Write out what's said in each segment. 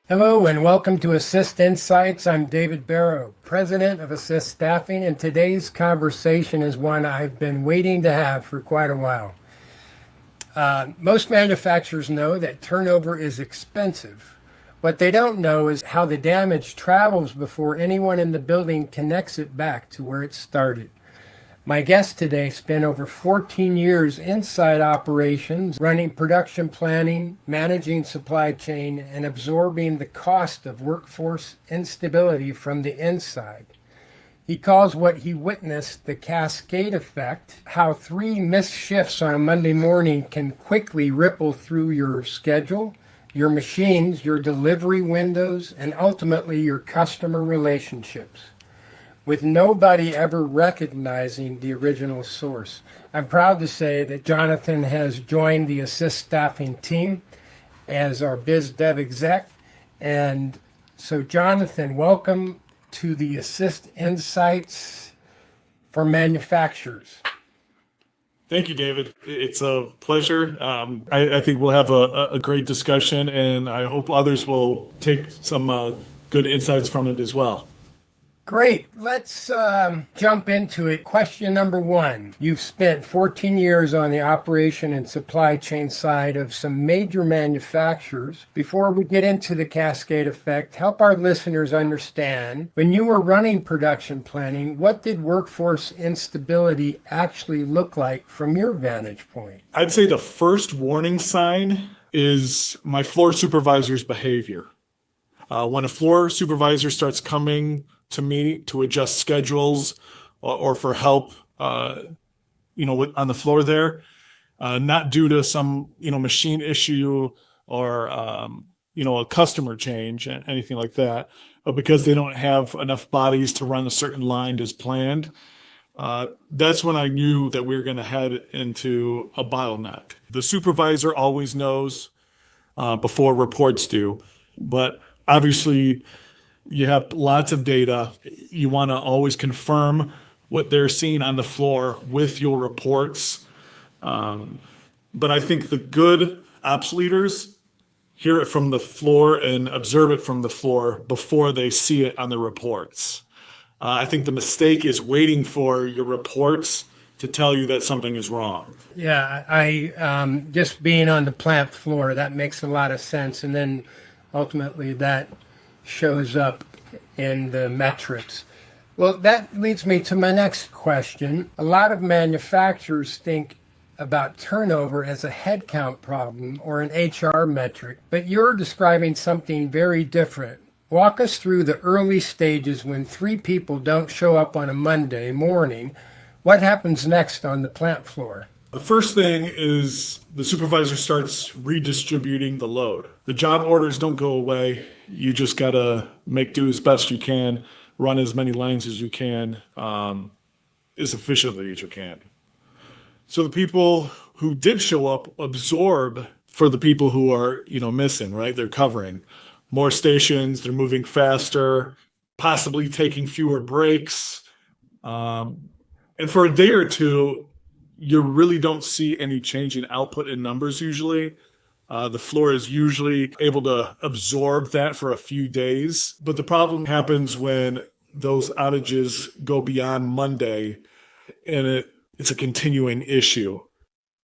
Hello and welcome to Assist Insights. I'm David Barrow, President of Assist Staffing, and today's conversation is one I've been waiting to have for quite a while. Most manufacturers know that turnover is expensive. What they don't know is how the damage travels before anyone in the building connects it back to where it started. My guest today spent over 14 years inside operations, running production planning, managing supply chain, and absorbing the cost of workforce instability from the inside. He calls what he witnessed the Cascade effect, how 3 missed shifts on a Monday morning can quickly ripple through your schedule, your machines, your delivery windows, and ultimately your customer relationships, with nobody ever recognizing the original source. I'm proud to say that Jonathan has joined the Assist Staffing team as our biz dev exec. And so Jonathan, welcome to the Assist Insights for Manufacturers. Thank you, David. It's a pleasure. I think we'll have a great discussion, and I hope others will take some good insights from it as well. Great. Let's jump into it. Question number 1. You've spent 14 years on the operation and supply chain side of some major manufacturers. Before we get into the Cascade effect, help our listeners understand, when you were running production planning, what did workforce instability actually look like from your vantage point? I'd say the first warning sign is my floor supervisor's behavior. When a floor supervisor starts coming to me to adjust schedules or for help, on the floor there, not due to some, machine issue or, a customer change, anything like that, but because they don't have enough bodies to run a certain line as planned. That's when I knew that we were going to head into a bottleneck. The supervisor always knows before reports do, but obviously you have lots of data. You want to always confirm what they're seeing on the floor with your reports. But I think the good ops leaders hear it from the floor and observe it from the floor before they see it on the reports. I think the mistake is waiting for your reports to tell you that something is wrong. Yeah, I just being on the plant floor, that makes a lot of sense. And then ultimately that shows up in the metrics. Well, that leads me to my next question. A lot of manufacturers think about turnover as a headcount problem or an HR metric, but you're describing something very different. Walk us through the early stages when 3 people don't show up on a Monday morning. What happens next on the plant floor? The first thing is the supervisor starts redistributing the load. The job orders don't go away. You just got to make do as best you can, run as many lines as you can, as efficiently as you can. So the people who did show up absorb for the people who are, missing, right? They're covering more stations, they're moving faster, possibly taking fewer breaks. And for a day or two, you really don't see any change in output in numbers usually. The floor is usually able to absorb that for a few days. But the problem happens when those outages go beyond Monday and it's a continuing issue.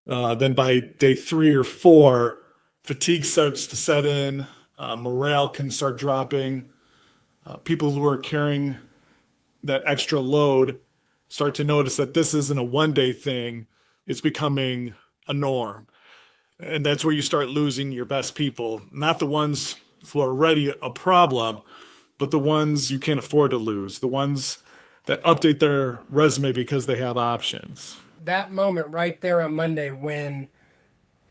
Then by day 3 or 4, fatigue starts to set in, morale can start dropping. People who are carrying that extra load start to notice that this isn't a one-day thing, it's becoming a norm. And that's where you start losing your best people, not the ones who are already a problem, but the ones you can't afford to lose, the ones that update their resume because they have options. That moment right there on Monday when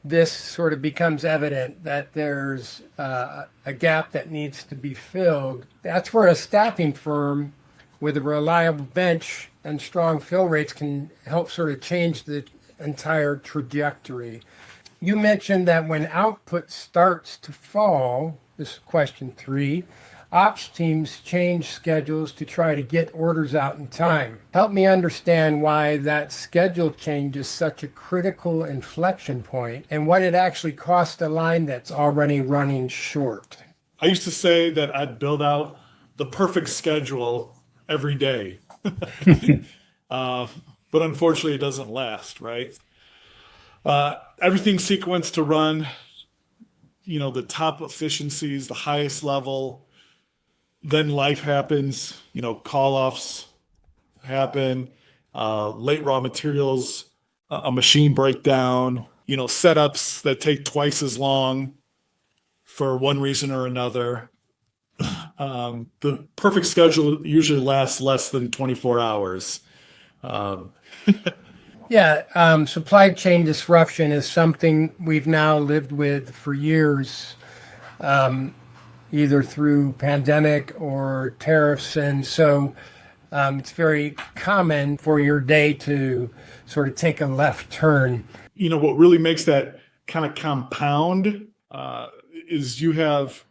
this sort of becomes evident that there's a gap that needs to be filled, that's where a staffing firm with a reliable bench and strong fill rates can help sort of change the entire trajectory. You mentioned that when output starts to fall, this is question 3, ops teams change schedules to try to get orders out in time. Help me understand why that schedule change is such a critical inflection point and what it actually costs a line that's already running short. I used to say that I'd build out the perfect schedule every day. But unfortunately, it doesn't last, right? Everything's sequenced to run, the top efficiencies, the highest level. Then life happens, call-offs happen, late raw materials, a machine breakdown, setups that take twice as long for one reason or another. The perfect schedule usually lasts less than 24 hours. Supply chain disruption is something we've now lived with for years, either through pandemic or tariffs. And so it's very common for your day to sort of take a left turn. What really makes that kind of compound is you have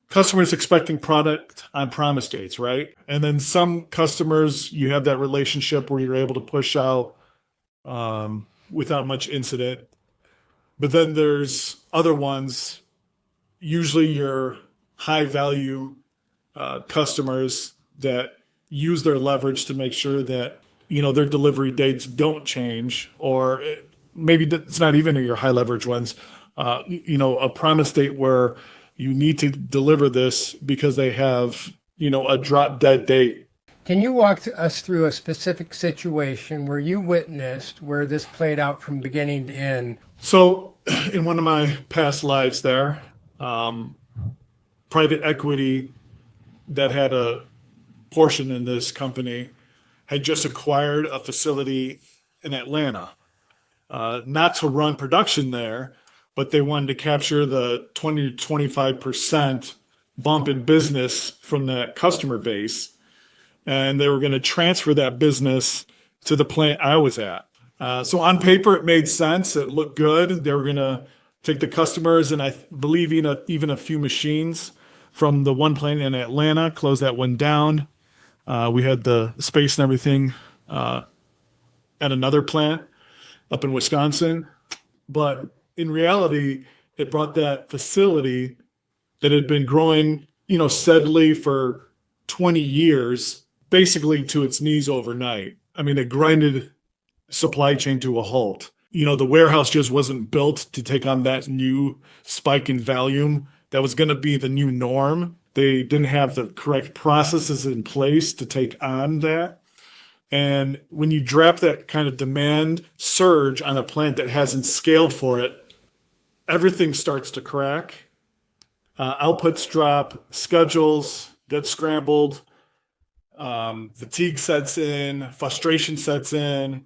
customers expecting product on promise dates, right? And then some customers, you have that relationship where you're able to push out without much incident. But then there's other ones, usually your high value customers that use their leverage to make sure that, their delivery dates don't change, or maybe it's not even your high leverage ones, a promise date where you need to deliver this because they have, a drop dead date. Can you walk us through a specific situation where you witnessed where this played out from beginning to end? So in one of my past lives there, private equity that had a portion in this company had just acquired a facility in Atlanta, not to run production there, but they wanted to capture the 20 to 25% bump in business from that customer base. And they were going to transfer that business to the plant I was at. So on paper, it made sense. It looked good. They were going to take the customers and I believe even a few machines from the one plant in Atlanta, close that one down. We had the space and everything at another plant up in Wisconsin. But in reality, it brought that facility that had been growing, steadily for 20 years, basically to its knees overnight. I mean, it grinded supply chain to a halt. The warehouse just wasn't built to take on that new spike in volume that was going to be the new norm. They didn't have the correct processes in place to take on that. And when you drop that kind of demand surge on a plant that hasn't scaled for it, everything starts to crack. Outputs drop, schedules get scrambled, fatigue sets in, frustration sets in.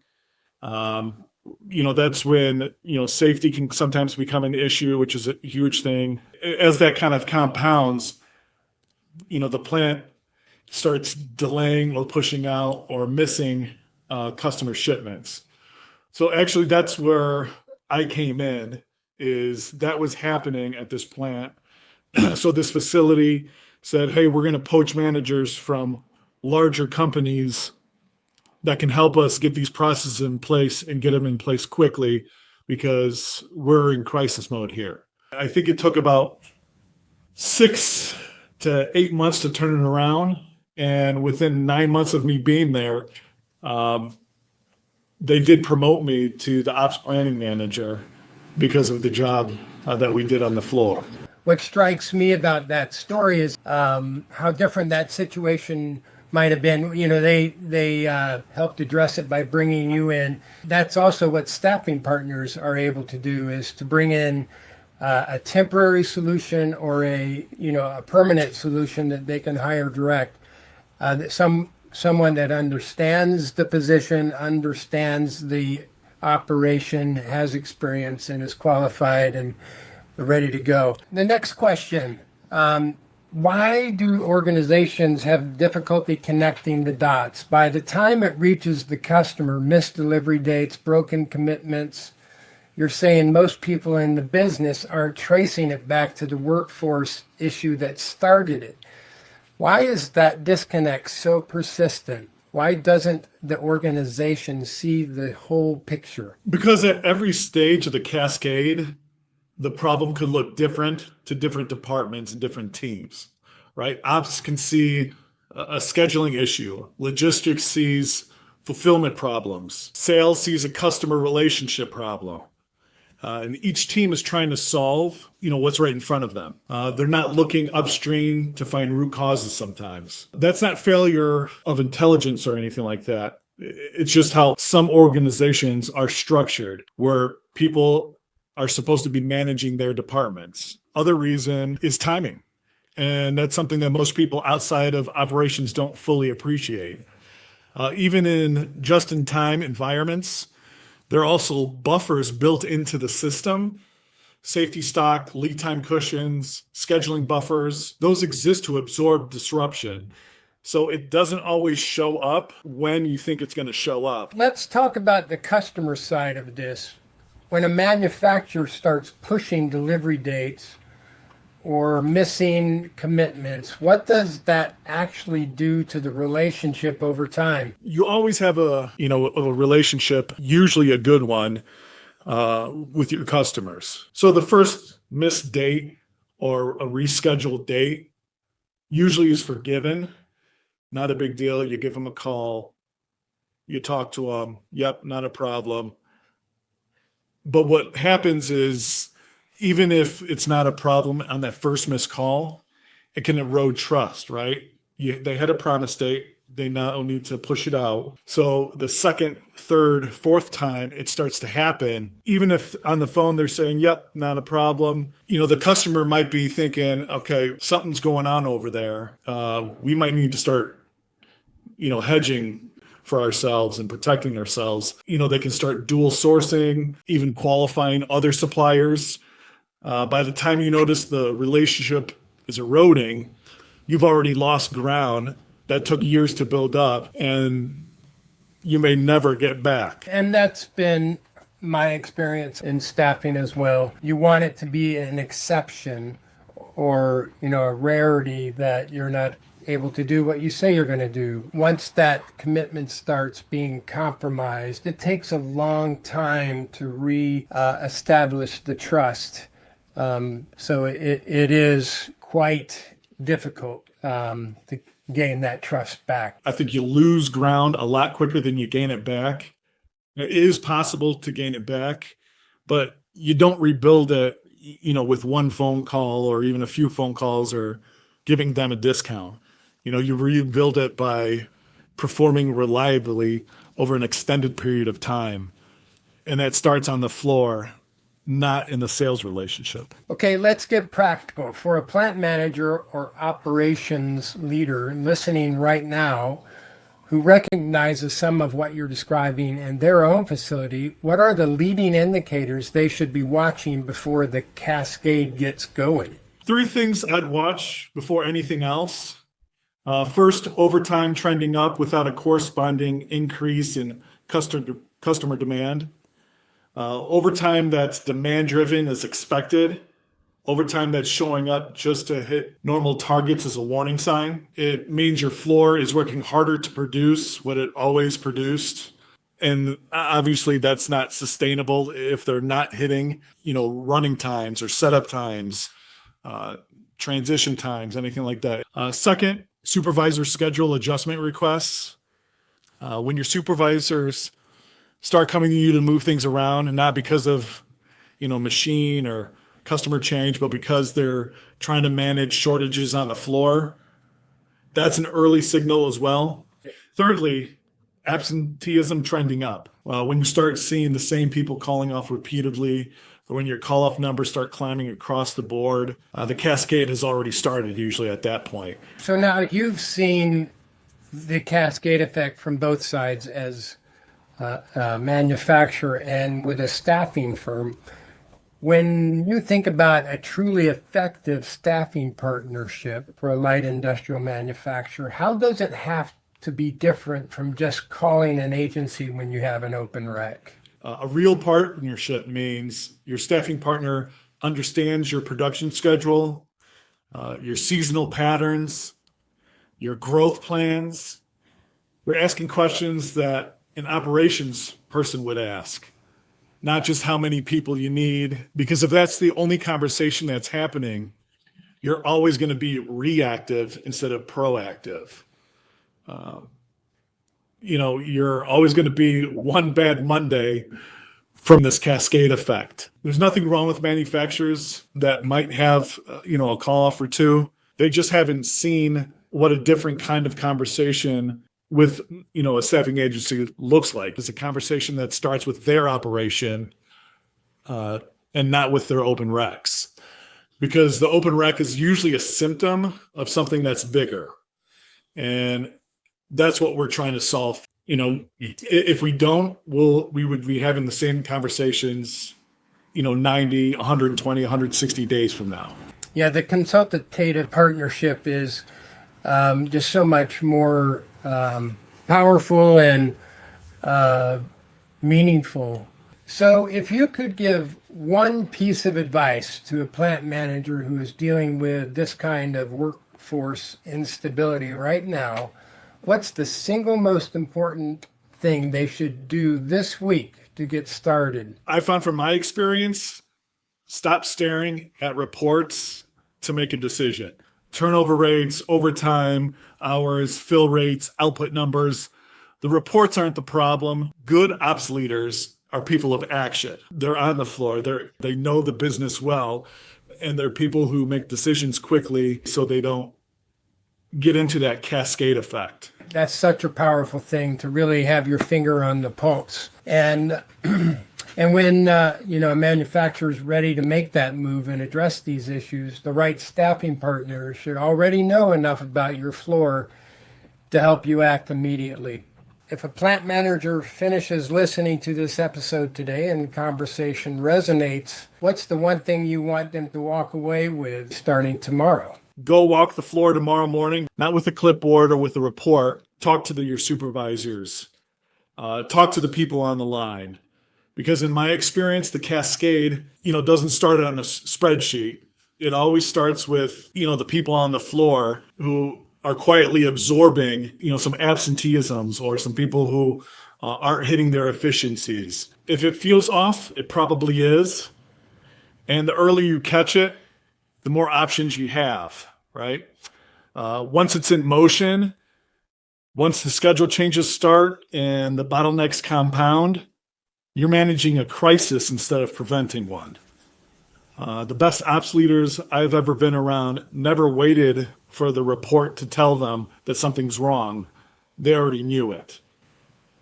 That's when, safety can sometimes become an issue, which is a huge thing. As that kind of compounds, the plant starts delaying or pushing out or missing customer shipments. So actually that's where I came in, is that was happening at this plant. So this facility said, hey, we're going to poach managers from larger companies that can help us get these processes in place and get them in place quickly because we're in crisis mode here. I think it took about 6 to 8 months to turn it around. And within 9 months of me being there, they did promote me to the ops planning manager because of the job that we did on the floor. What strikes me about that story is how different that situation might have been. They helped address it by bringing you in. That's also what staffing partners are able to do, is to bring in a temporary solution or a permanent solution that they can hire direct. Someone that understands the position, understands the operation, has experience, and is qualified and ready to go. The next question, why do organizations have difficulty connecting the dots? By the time it reaches the customer, missed delivery dates, broken commitments, you're saying most people in the business aren't tracing it back to the workforce issue that started it. Why is that disconnect so persistent? Why doesn't the organization see the whole picture? Because at every stage of the cascade, the problem could look different to different departments and different teams, right? Ops can see a scheduling issue. Logistics sees fulfillment problems. Sales sees a customer relationship problem. And each team is trying to solve, what's right in front of them. They're not looking upstream to find root causes sometimes. That's not failure of intelligence or anything like that. It's just how some organizations are structured, where people are supposed to be managing their departments. Other reason is timing. And that's something that most people outside of operations don't fully appreciate. Even in just-in-time environments, there are also buffers built into the system. Safety stock, lead time cushions, scheduling buffers, those exist to absorb disruption. So it doesn't always show up when you think it's going to show up. Let's talk about the customer side of this. When a manufacturer starts pushing delivery dates or missing commitments, what does that actually do to the relationship over time? You always have a relationship, usually a good one, with your customers. So the first missed date or a rescheduled date usually is forgiven. Not a big deal. You give them a call. You talk to them. Yep, not a problem. But what happens is, even if it's not a problem on that first missed call, it can erode trust, right? They had a promise date. They now need to push it out. So the second, third, fourth time it starts to happen, even if on the phone they're saying, yep, not a problem, the customer might be thinking, okay, something's going on over there. We might need to start, hedging for ourselves and protecting ourselves. They can start dual sourcing, even qualifying other suppliers. By the time you notice the relationship is eroding, you've already lost ground that took years to build up, and you may never get back. And that's been my experience in staffing as well. You want it to be an exception or, a rarity that you're not able to do what you say you're going to do. Once that commitment starts being compromised, it takes a long time to re-establish the trust. So it is quite difficult to gain that trust back. I think you lose ground a lot quicker than you gain it back. It is possible to gain it back, but you don't rebuild it, with one phone call or even a few phone calls or giving them a discount. You rebuild it by performing reliably over an extended period of time. And that starts on the floor, not in the sales relationship. Okay, let's get practical. For a plant manager or operations leader listening right now who recognizes some of what you're describing in their own facility, what are the leading indicators they should be watching before the cascade gets going? 3 things I'd watch before anything else. First, overtime trending up without a corresponding increase in customer demand. Overtime that's demand driven is expected. Overtime that's showing up just to hit normal targets is a warning sign. It means your floor is working harder to produce what it always produced. And obviously that's not sustainable if they're not hitting, running times or setup times, transition times, anything like that. Second, supervisor schedule adjustment requests. When your supervisors start coming to you to move things around, and not because of, machine or customer change, but because they're trying to manage shortages on the floor, that's an early signal as well. Thirdly, absenteeism trending up. When you start seeing the same people calling off repeatedly, or when your call-off numbers start climbing across the board, the cascade has already started usually at that point. So now you've seen the cascade effect from both sides as a manufacturer and with a staffing firm. When you think about a truly effective staffing partnership for a light industrial manufacturer, how does it have to be different from just calling an agency when you have an open rec? A real partnership means your staffing partner understands your production schedule, your seasonal patterns, your growth plans. We're asking questions that an operations person would ask, not just how many people you need, because if that's the only conversation that's happening, you're always going to be reactive instead of proactive. You're always going to be one bad Monday from this cascade effect. There's nothing wrong with manufacturers that might have, a call off or two. They just haven't seen what a different kind of conversation with, a staffing agency looks like. It's a conversation that starts with their operation and not with their open recs. Because the open rec is usually a symptom of something that's bigger. And that's what we're trying to solve. If we don't, we would be having the same conversations, 90, 120, 160 days from now. Yeah, the consultative partnership is just so much more powerful and meaningful. So if you could give one piece of advice to a plant manager who is dealing with this kind of workforce instability right now, what's the single most important thing they should do this week to get started? I found from my experience, stop staring at reports to make a decision. Turnover rates, overtime, hours, fill rates, output numbers. The reports aren't the problem. Good ops leaders are people of action. They're on the floor. They know the business well, and they're people who make decisions quickly so they don't get into that cascade effect. That's such a powerful thing, to really have your finger on the pulse. And when a manufacturer is ready to make that move and address these issues, the right staffing partner should already know enough about your floor to help you act immediately. If a plant manager finishes listening to this episode today and conversation resonates, what's the one thing you want them to walk away with starting tomorrow? Go walk the floor tomorrow morning, not with a clipboard or with a report. Talk to your supervisors. Talk to the people on the line. Because in my experience, the cascade, doesn't start on a spreadsheet. It always starts with, the people on the floor who are quietly absorbing, some absenteeisms or some people who aren't hitting their efficiencies. If it feels off, it probably is. And the earlier you catch it, the more options you have, right? Once it's in motion, once the schedule changes start and the bottlenecks compound, you're managing a crisis instead of preventing one. The best ops leaders I've ever been around never waited for the report to tell them that something's wrong. They already knew it.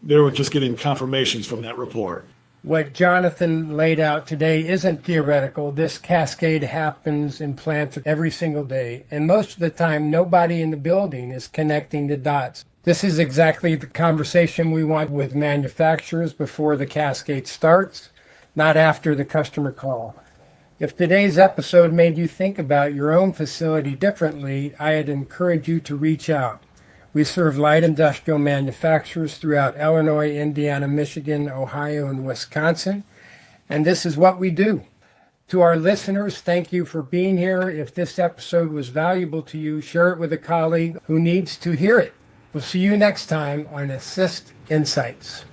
They were just getting confirmations from that report. What Jonathan laid out today isn't theoretical. This cascade happens in plants every single day, and most of the time nobody in the building is connecting the dots. This is exactly the conversation we want with manufacturers before the cascade starts, not after the customer call. If today's episode made you think about your own facility differently, I'd encourage you to reach out. We serve light industrial manufacturers throughout Illinois, Indiana, Michigan, Ohio, and Wisconsin, and this is what we do. To our listeners, thank you for being here. If this episode was valuable to you, share it with a colleague who needs to hear it. We'll see you next time on Assist Insights.